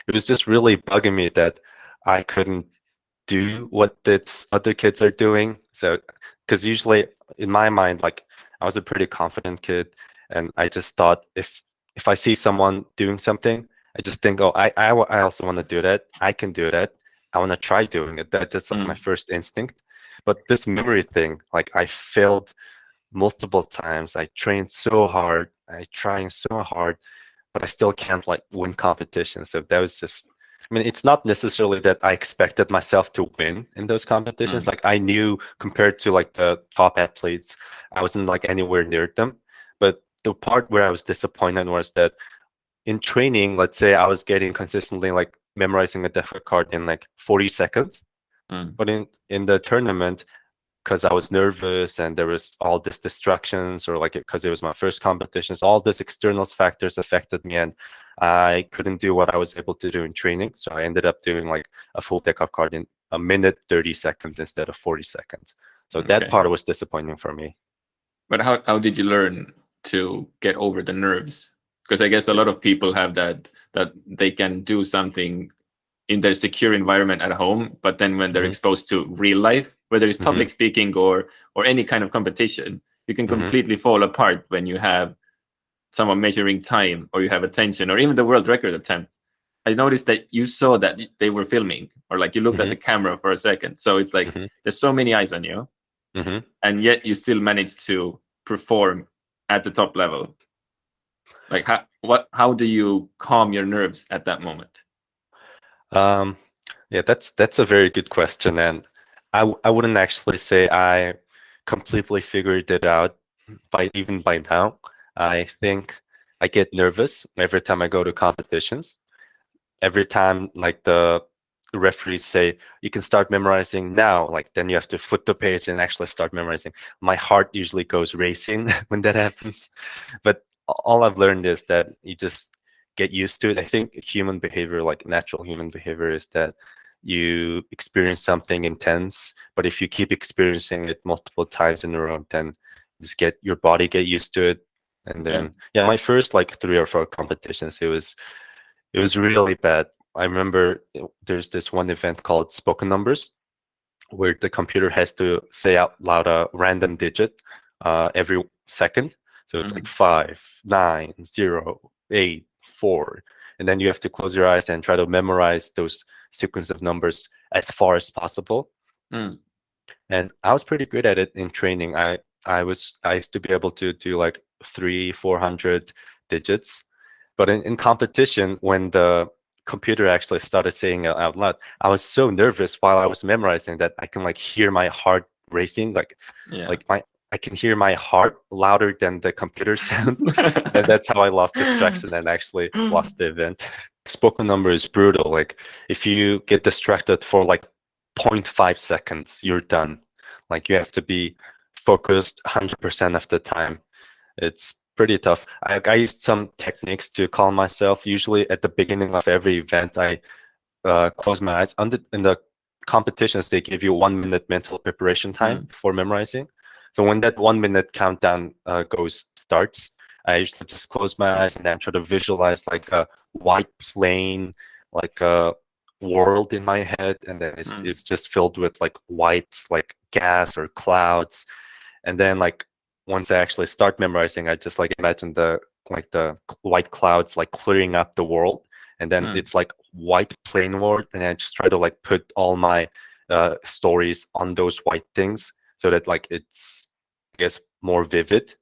it was just really bugging me that I couldn't do what the other kids are doing. So, because usually in my mind, like I was a pretty confident kid, and I just thought if I see someone doing something, I just think, oh, I also want to do that. I can do that. I want to try doing it. That's just like my Mm, first instinct. But this memory thing, like I failed multiple times. I trained so hard. I trying so hard, but I still can't like win competitions. So that was just, I mean, it's not necessarily that I expected myself to win in those competitions. mm, Like I knew compared to like the top athletes, I wasn't like anywhere near them. But the part where I was disappointed was that in training, let's say I was getting consistently like memorizing a deck card in like 40 seconds. mm. But in the tournament, because I was nervous and there was all these distractions, or like because it was my first competitions, all these external factors affected me, and I couldn't do what I was able to do in training. So I ended up doing like a full deck of card in a minute 30 seconds instead of 40 seconds. So that Okay. part was disappointing for me. But how did you learn to get over the nerves? Because I guess a lot of people have that they can do something in their secure environment at home, but then when they're Hmm. exposed to real life, whether it's Hmm. public speaking or any kind of competition, you can Hmm. completely fall apart when you have someone measuring time or you have attention or even the world record attempt. I noticed that you saw that they were filming or like you looked at Hmm. the camera for a second. So it's like Hmm. there's so many eyes on you Hmm. and yet you still managed to perform at the top level. Like how do you calm your nerves at that moment? Um, yeah, that's a very good question, and I wouldn't actually say I completely figured it out by now. I think I get nervous every time I go to competitions. Every time like the referees say you can start memorizing now, like then you have to flip the page and actually start memorizing. My heart usually goes racing when that happens. But all I've learned is that you just get used to it. I think human behavior, like natural human behavior, is that you experience something intense, but if you keep experiencing it multiple times in a row, then just get your body get used to it. And Yeah. then yeah, my first like 3 or 4 competitions, it was really bad. I remember there's this one event called Spoken Numbers, where the computer has to say out loud a random digit every second. So it's like Mhm. 5, 9, 0, 8, 4. And then you have to close your eyes and try to memorize those sequence of numbers as far as possible. Mm. And I was pretty good at it in training. I used to be able to do like 3, 400 digits. But in competition, when the computer actually started saying it out loud, I was so nervous while I was memorizing that I can like hear my heart racing, Yeah. like my I can hear my heart louder than the computer sound. And that's how I lost distraction and actually lost the event. Spoken number is brutal. Like if you get distracted for like zero point 0.5 seconds, you're done. Like you have to be focused 100% of the time. It's pretty tough. I used some techniques to calm myself. Usually at the beginning of every event, I close my eyes. In the competitions, they give you 1 minute mental preparation time Mm. before memorizing. So when that 1 minute countdown starts, I usually just close my eyes and then try to visualize like a white plane, like a world in my head, and then it's Mm. it's just filled with like white like gas or clouds. And then like once I actually start memorizing, I just like imagine the white clouds like clearing up the world, and then Mm. it's like white plain world, and I just try to like put all my stories on those white things so that like it's, I guess, more vivid.